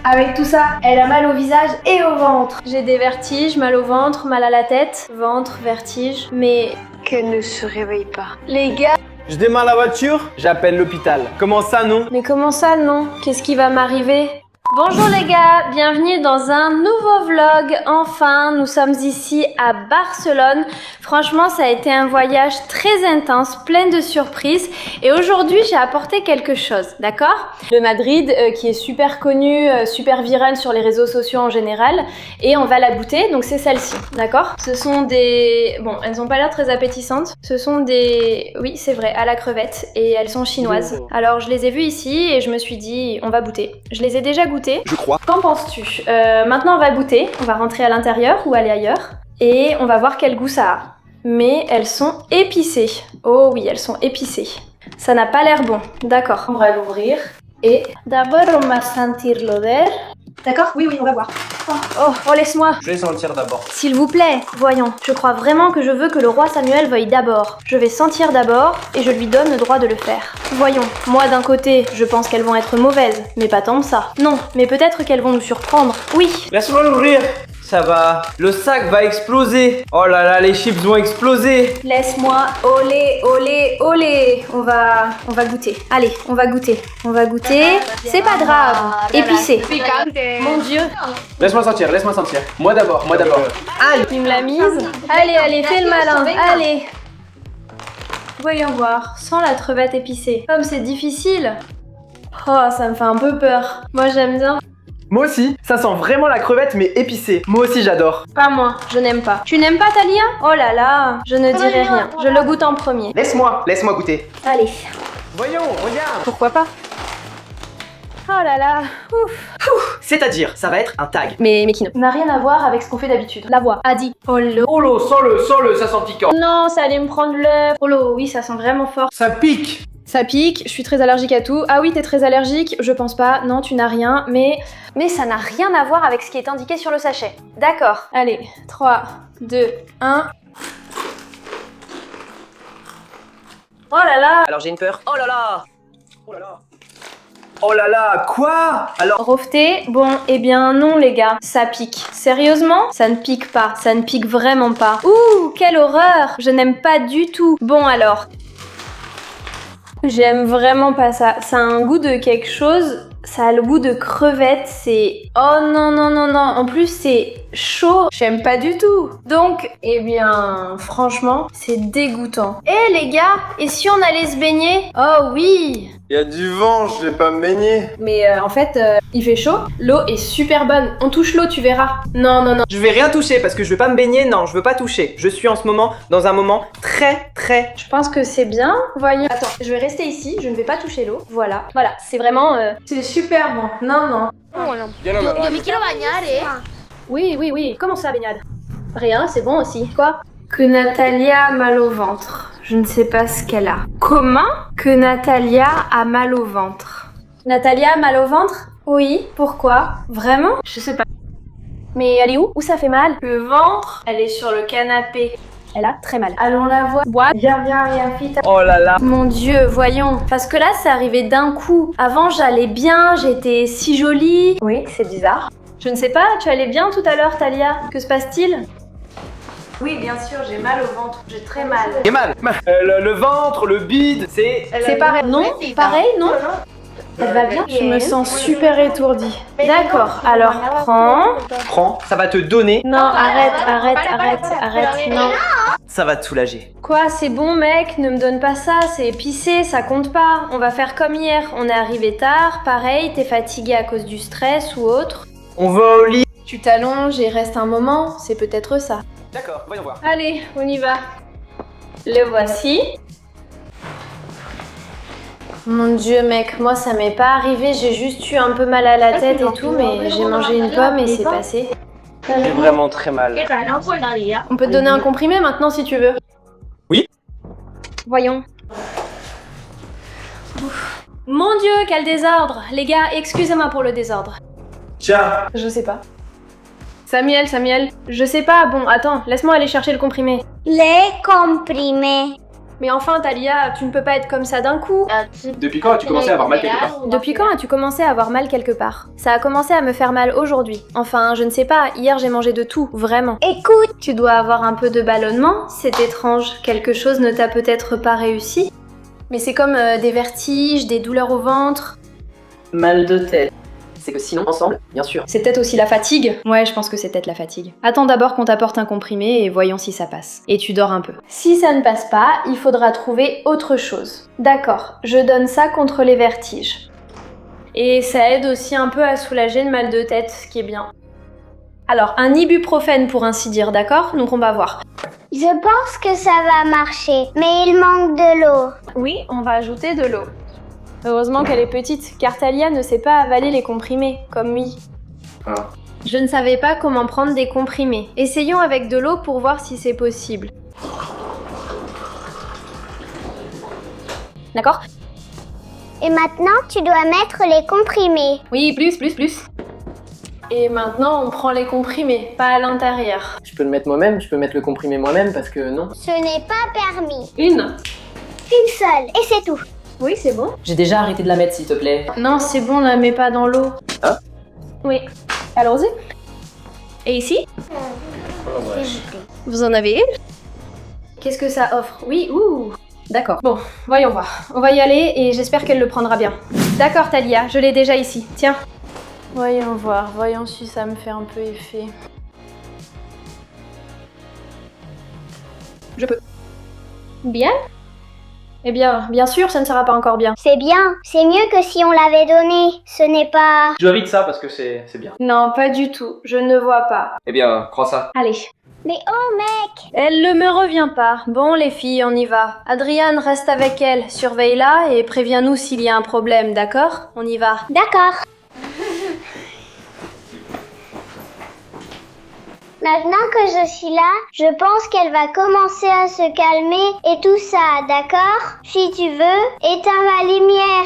Avec tout ça, elle a mal au visage et au ventre. J'ai des vertiges, mal au ventre, mal à la tête, ventre, vertige, mais qu'elle ne se réveille pas. Les gars, Je démarre la voiture, j'appelle l'hôpital. Comment ça, non? mais comment ça non? Qu'est-ce qui va m'arriver? Bonjour les gars, bienvenue dans un nouveau vlog. Enfin, nous sommes ici à Barcelone. Franchement, ça a été un voyage très intense, plein de surprises. Et aujourd'hui, j'ai apporté quelque chose, d'accord? Le Madrid, qui est super connu, super viral sur les réseaux sociaux en général. Et on va la goûter, donc c'est celle-ci, d'accord? Ce sont des... Bon, elles n'ont pas l'air très appétissantes. Ce sont des... Oui, c'est vrai, à la crevette. Et elles sont chinoises. Alors, je les ai vues ici et je me suis dit, on va goûter. Je les ai déjà goûtées. Je crois. Qu'en penses-tu? Maintenant on va goûter, on va rentrer à l'intérieur ou aller ailleurs et on va voir quel goût ça a. Mais elles sont épicées. Oh oui, elles sont épicées. Ça n'a pas l'air bon. D'accord. On va l'ouvrir et d'abord on va sentir l'odeur. D'accord? Oui, on va voir. Oh, laisse-moi. Je vais sentir d'abord. S'il vous plaît, voyons. Je crois vraiment que je veux que le roi Samuel veuille d'abord. Je vais sentir d'abord et je lui donne le droit de le faire. Voyons. Moi d'un côté, je pense qu'elles vont être mauvaises, mais pas tant que ça. Non, mais peut-être qu'elles vont nous surprendre. Oui. Laisse-moi l'ouvrir. Ça va. Le sac va exploser. Oh là là, les chips vont exploser. Laisse-moi. Olé, olé, olé. On va goûter. Allez, on va goûter. On va goûter. C'est pas grave. Épicé. Mon Dieu. Laisse-moi sentir, laisse-moi sentir. Moi d'abord, moi d'abord. Aïe, tu me l'as mise. Allez, fais le malin. Allez. Voyons voir. Sans la crevette épicée. Comme c'est difficile. Oh, ça me fait un peu peur. Moi, j'aime bien. Moi aussi, ça sent vraiment la crevette mais épicée. Moi aussi j'adore. Pas moi, je n'aime pas. Tu n'aimes pas, Talia? Oh là là, je ne dirai rien. Je le goûte en premier. Laisse-moi goûter. Allez. Voyons, regarde. Pourquoi pas? Oh là là. Ouf. C'est-à-dire, ça va être un tag. Mais qui n'a rien à voir avec ce qu'on fait d'habitude. La voix a dit. Oh là. Oh là, sens-le, ça sent piquant. Non, ça allait me prendre l'œuf. Oh là, oui, ça sent vraiment fort. Ça pique. Ça pique, je suis très allergique à tout. Ah oui, t'es très allergique? Je pense pas. Non, tu n'as rien, mais ça n'a rien à voir avec ce qui est indiqué sur le sachet. D'accord. Allez, 3, 2, 1. Oh là là. Alors j'ai une peur. Oh là là. Oh là là. Oh là là, quoi? Alors... Roveté, bon, eh bien non les gars, ça pique. Sérieusement? Ça ne pique pas, ça ne pique vraiment pas. Ouh, quelle horreur! Je n'aime pas du tout. Bon alors... J'aime vraiment pas ça. Ça a un goût de quelque chose. Ça a le goût de crevette. C'est... Oh non, non, non, non. En plus, c'est chaud. J'aime pas du tout. Donc, eh bien, franchement, c'est dégoûtant. Eh les gars, et si on allait se baigner? Oh oui! Il y a du vent, je vais pas me baigner. Mais en fait, il fait chaud. L'eau est super bonne. On touche l'eau, tu verras. Non, non, non. Je vais rien toucher parce que je veux pas me baigner, non, je veux pas toucher. Je suis en ce moment dans un moment très... Je pense que c'est bien. Voyons. Attends, je vais rester ici. Je ne vais pas toucher l'eau. Voilà. Voilà, c'est vraiment... C'est super bon. Non, non. Bien, non, Yo me quiero bañar, Oui. Comment ça, baignade? Rien, c'est bon aussi. Quoi? Que Natalia a mal au ventre. Je ne sais pas ce qu'elle a. Comment? Que Natalia a mal au ventre. Natalia a mal au ventre? Oui. Pourquoi? Vraiment? Je sais pas. Mais elle est où? Où ça fait mal? Le ventre? Elle est sur le canapé. Elle a très mal. Allons la voir. Bois. Viens, vite. Oh là là. Mon Dieu, voyons. Parce que là, c'est arrivé d'un coup. Avant, j'allais bien, j'étais si jolie. Oui, c'est bizarre. Je ne sais pas, tu allais bien tout à l'heure, Talia? Que se passe-t-il? Oui, bien sûr, j'ai mal au ventre. J'ai très mal. J'ai mal. Le ventre, le bide, c'est... C'est pareil. Non? Pareil, non? Elle va bien? Je me sens super étourdie. D'accord, alors prends. Prends, ça va te donner. Non, arrête, non. Ça va te soulager. Quoi, c'est bon mec, ne me donne pas ça, c'est épicé, ça compte pas. On va faire comme hier, on est arrivé tard, pareil, t'es fatigué à cause du stress ou autre. On va au lit. Tu t'allonges et reste un moment, c'est peut-être ça. D'accord, voyons voir. Allez, on y va. Le voici. Mon Dieu mec, moi ça m'est pas arrivé, j'ai juste eu un peu mal à la tête et tout, mais j'ai mangé une pomme et c'est passé. J'ai vraiment très mal. On peut te donner un comprimé maintenant si tu veux. Oui. Voyons. Ouf. Mon Dieu, quel désordre! Les gars, excusez-moi pour le désordre. Tiens. Je sais pas. Samuel, je sais pas, bon, attends, laisse-moi aller chercher le comprimé. Le comprimé. Mais enfin, Talia, tu ne peux pas être comme ça d'un coup. Depuis quand as-tu commencé à avoir mal quelque part? Depuis quand as-tu commencé à avoir mal quelque part? Ça a commencé à me faire mal aujourd'hui. Enfin, je ne sais pas, hier j'ai mangé de tout, vraiment. Écoute, tu dois avoir un peu de ballonnement, c'est étrange. Quelque chose ne t'a peut-être pas réussi. Mais c'est comme des vertiges, des douleurs au ventre. Mal de tête. C'est que sinon, ensemble, bien sûr. C'est peut-être aussi la fatigue. Ouais, je pense que c'est peut-être la fatigue. Attends d'abord qu'on t'apporte un comprimé et voyons si ça passe. Et tu dors un peu. Si ça ne passe pas, il faudra trouver autre chose. D'accord, je donne ça contre les vertiges. Et ça aide aussi un peu à soulager le mal de tête, ce qui est bien. Alors, un ibuprofène pour ainsi dire, d'accord? Donc on va voir. Je pense que ça va marcher, mais il manque de l'eau. Oui, on va ajouter de l'eau. Heureusement qu'elle est petite, car Talia ne sait pas avaler les comprimés, comme lui. Ah. Je ne savais pas comment prendre des comprimés. Essayons avec de l'eau pour voir si c'est possible. D'accord? Et maintenant, tu dois mettre les comprimés. Oui, plus. Et maintenant, on prend les comprimés, pas à l'intérieur. Je peux le mettre moi-même, je peux mettre le comprimé moi-même parce que non. Ce n'est pas permis. Une Seule, et c'est tout. Oui, c'est bon. J'ai déjà arrêté de la mettre, s'il te plaît. Non, c'est bon, la mets pas dans l'eau. Ah? Oui. Allons-y. Et ici? Vous en avez une? Qu'est-ce que ça offre? Oui, ouh. D'accord. Bon, voyons voir. On va y aller et j'espère qu'elle le prendra bien. D'accord, Talia, je l'ai déjà ici. Tiens. Voyons voir, voyons si ça me fait un peu effet. Je peux. Bien? Eh bien, bien sûr, ça ne sera pas encore bien. C'est bien, c'est mieux que si on l'avait donné. Ce n'est pas... Je dois vite ça parce que c'est bien. Non, pas du tout. Je ne vois pas. Eh bien, prends ça. Allez. Mais oh mec! Elle ne me revient pas. Bon, les filles, on y va. Adriane, reste avec elle. Surveille-la et préviens-nous s'il y a un problème, d'accord? On y va. D'accord. Maintenant que je suis là, je pense qu'elle va commencer à se calmer et tout ça, d'accord? Si tu veux, éteins ma lumière.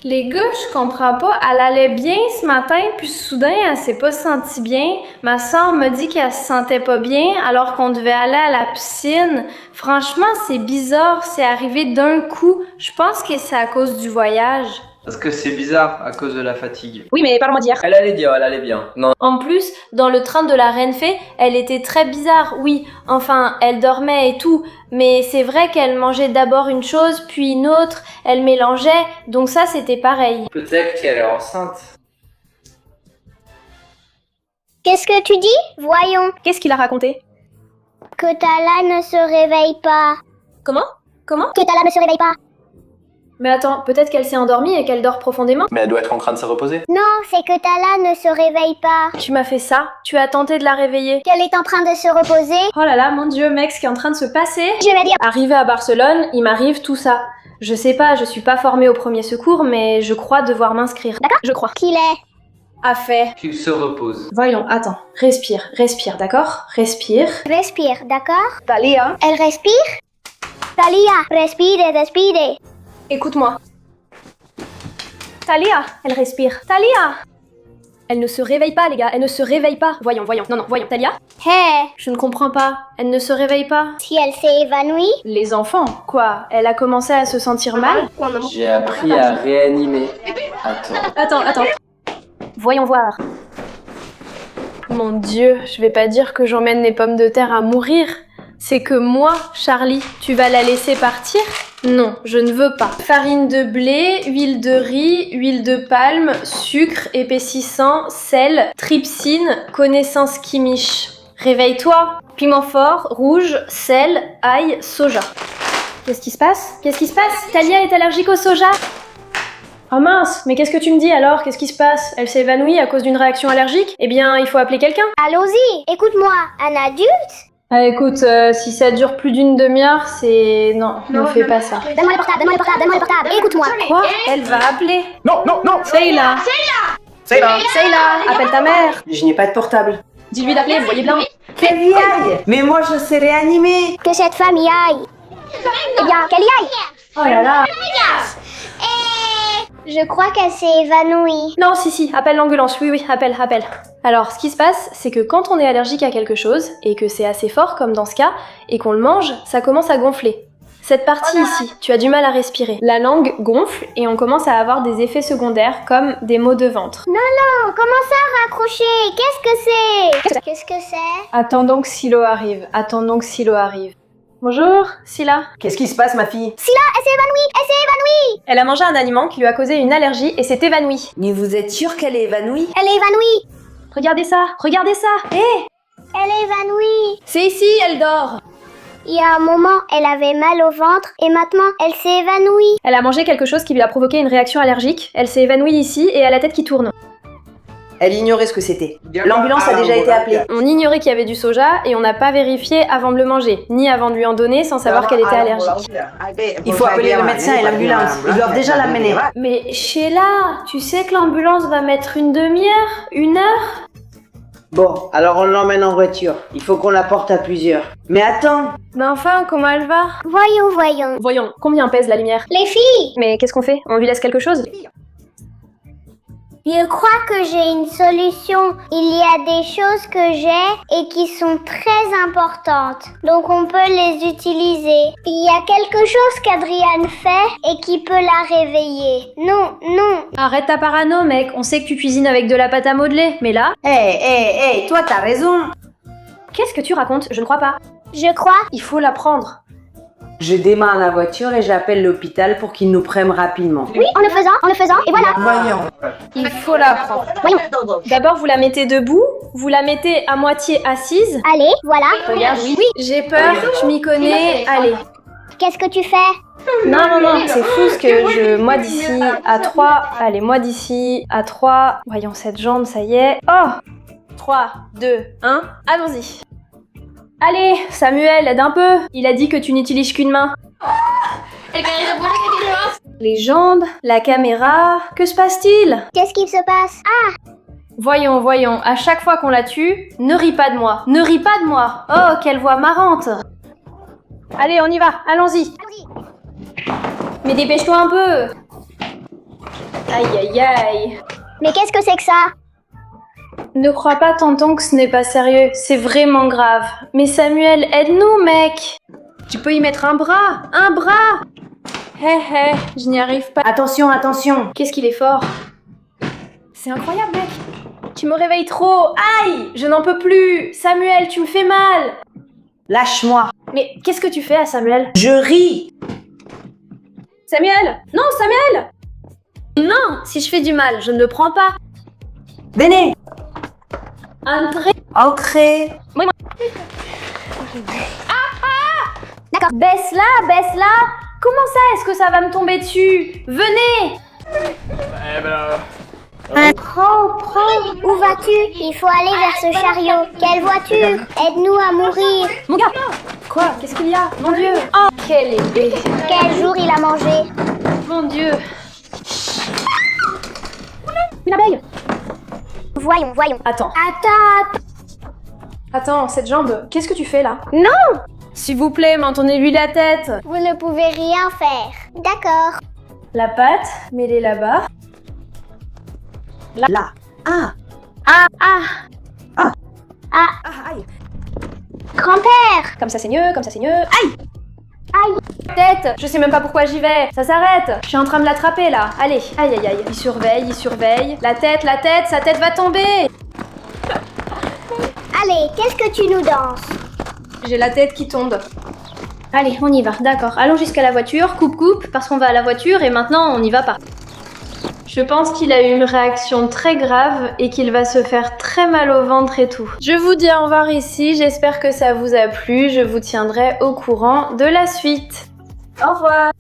Les gars, je comprends pas. Elle allait bien ce matin, puis soudain, elle s'est pas sentie bien. Ma soeur me dit qu'elle se sentait pas bien alors qu'on devait aller à la piscine. Franchement, c'est bizarre. C'est arrivé d'un coup. Je pense que c'est à cause du voyage. Parce que c'est bizarre à cause de la fatigue. Oui, mais parle-moi d'hier. Elle allait bien. Non. En plus, dans le train de la Reine Fée, elle était très bizarre, oui. Enfin, elle dormait et tout. Mais c'est vrai qu'elle mangeait d'abord une chose, puis une autre. Elle mélangeait, donc ça, c'était pareil. Peut-être qu'elle est enceinte. Qu'est-ce que tu dis? Voyons. Qu'est-ce qu'il a raconté? Que Tala ne se réveille pas. Comment? Que Tala ne se réveille pas. Mais attends, peut-être qu'elle s'est endormie et qu'elle dort profondément? Mais elle doit être en train de se reposer. Non, c'est que Tala ne se réveille pas. Tu m'as fait ça? Tu as tenté de la réveiller? Qu'elle est en train de se reposer. Oh là là, mon Dieu, mec, ce qui est en train de se passer. Je vais dire... Arrivé à Barcelone, il m'arrive tout ça. Je sais pas, je suis pas formée au premier secours, mais je crois devoir m'inscrire. D'accord. Je crois. Qu'il est. A fait. Qu'il se repose. Voyons, attends. Respire, d'accord? Respire. Respire, d'accord? Talia, Elle respire? Talia, respire. écoute-moi. Talia, elle respire. Talia! Elle ne se réveille pas, les gars, elle ne se réveille pas. Voyons. Non, voyons. Talia? Hé, Je ne comprends pas. Elle ne se réveille pas. si elle s'est évanouie? Les enfants, quoi? Elle a commencé à se sentir mal? J'ai appris à réanimer. Attends. Voyons voir. Mon Dieu, je vais pas dire que j'emmène les pommes de terre à mourir. C'est que moi, Charlie, tu vas la laisser partir? Non, je ne veux pas. Farine de blé, huile de riz, huile de palme, sucre, épaississant, sel, trypsine, connaissance chimiche. Réveille-toi. Piment fort, rouge, sel, ail, soja. Qu'est-ce qui se passe? Talia est allergique au soja? Oh mince, mais qu'est-ce que tu me dis alors? Qu'est-ce qui se passe? Elle s'est évanouie à cause d'une réaction allergique? Eh bien, il faut appeler quelqu'un. Allons-y, écoute-moi, un adulte? Ah, écoute, si ça dure plus d'une demi-heure, c'est... Non, ne fais pas ça. Donne-moi le portable, écoute-moi. Quoi? Elle va appeler. Non. Seyla, appelle ta mère. Je n'ai pas de portable. Dis-lui d'appeler, vous voyez bien. Qu'elle y aille. Mais moi, je sais réanimer. Que cette femme y aille. Eh bien, qu'elle y aille. Oh là là. Je crois qu'elle s'est évanouie. Non, si, appelle l'ambulance. Oui, appelle. Alors, ce qui se passe, c'est que quand on est allergique à quelque chose, et que c'est assez fort, comme dans ce cas, et qu'on le mange, ça commence à gonfler. Cette partie ici, tu as du mal à respirer. La langue gonfle et on commence à avoir des effets secondaires comme des maux de ventre. Non, comment ça raccrocher? Qu'est-ce que c'est? Qu'est-ce que c'est? Attendons que Silo arrive. Attendons que Silo arrive. Bonjour, Sila. Qu'est-ce qui se passe, ma fille? Scylla, elle s'est évanouie! Elle s'est évanouie! Elle a mangé un aliment qui lui a causé une allergie et s'est évanouie. Mais vous êtes sûre qu'elle est évanouie? Elle est évanouie! Regardez ça, regardez ça. Hé, Elle est évanouie! c'est ici, elle dort. Il y a un moment, elle avait mal au ventre et maintenant, elle s'est évanouie. Elle a mangé quelque chose qui lui a provoqué une réaction allergique. Elle s'est évanouie ici et a la tête qui tourne. Elle ignorait ce que c'était. L'ambulance a déjà été appelée. On ignorait qu'il y avait du soja et on n'a pas vérifié avant de le manger, ni avant de lui en donner sans savoir qu'elle était allergique. Il faut appeler le médecin et l'ambulance. Ils doivent déjà l'amener. Mais Sheila, tu sais que l'ambulance va mettre une demi-heure, une heure? Bon, alors on l'emmène en voiture. Il faut qu'on la porte à plusieurs. Mais attends. Mais enfin, comment elle va? Voyons. Voyons, combien pèse la lumière? Les filles! Mais qu'est-ce qu'on fait? On lui laisse quelque chose? Je crois que j'ai une solution. Il y a des choses que j'ai et qui sont très importantes. Donc on peut les utiliser. Il y a quelque chose qu'Adriane fait et qui peut la réveiller. Non. Arrête ta parano, mec. On sait que tu cuisines avec de la pâte à modeler, mais là... Hé, toi t'as raison. Qu'est-ce que tu racontes? Je ne crois pas. Je crois. Il faut la prendre. Je démarre la voiture et j'appelle l'hôpital pour qu'ils nous prennent rapidement. Oui, en le faisant, et voilà. Voyons. Il faut la prendre. Voyons. D'abord, vous la mettez debout, vous la mettez à moitié assise. Allez, voilà. Regarde, oui. J'ai peur, je m'y connais. Allez. Qu'est-ce que tu fais? Non, c'est fou ce que je... Moi d'ici à 3. Allez, moi d'ici à 3. Voyons cette jambe, ça y est. Oh 3, 2, 1. Allons-y. Allez, Samuel, aide un peu. Il a dit que tu n'utilises qu'une main. Les jambes, la caméra, que se passe-t-il? Qu'est-ce qui se passe? Voyons, à chaque fois qu'on la tue, ne ris pas de moi, ne ris pas de moi. Oh, quelle voix marrante. Allez, on y va, allons-y. Mais dépêche-toi un peu. Aïe. Mais qu'est-ce que c'est que ça? Ne crois pas, tonton, que ce n'est pas sérieux, c'est vraiment grave. Mais Samuel, aide-nous, mec. Tu peux y mettre un bras. Hé, je n'y arrive pas. Attention. Qu'est-ce qu'il est fort. C'est incroyable, mec. Tu me réveilles trop. Aïe, je n'en peux plus. Samuel, tu me fais mal. Lâche-moi. Mais qu'est-ce que tu fais à Samuel? Je ris. Samuel! Non, Samuel! Non! Si je fais du mal, je ne le prends pas. Venez. André! Ancré. D'accord. Baisse-la! Comment ça, est-ce que ça va me tomber dessus? Venez! Prends. Où vas-tu? Il faut aller vers ce chariot. Quelle voiture? Aide-nous à mourir. Mon gars! Quoi? Qu'est-ce qu'il y a? Mon Dieu! Oh, quelle épée! Quel jour il a mangé? Mon Dieu! Une abeille! Voyons. Attends, cette jambe, qu'est-ce que tu fais là? Non! S'il vous plaît, maintenez-lui la tête! Vous ne pouvez rien faire. D'accord. La patte, mets-les là-bas. Là. Aïe! Grand-père! Comme ça c'est mieux. Aïe! Tête! Je sais même pas pourquoi j'y vais. Ça s'arrête. Je suis en train de l'attraper là. Allez. Aïe. Il surveille. La tête, sa tête va tomber. Allez, qu'est-ce que tu nous danses? J'ai la tête qui tombe. Allez, on y va. D'accord. Allons jusqu'à la voiture. Coupe, parce qu'on va à la voiture et maintenant on n'y va pas. Je pense qu'il a eu une réaction très grave et qu'il va se faire très mal au ventre et tout. Je vous dis au revoir ici, j'espère que ça vous a plu, je vous tiendrai au courant de la suite. Au revoir!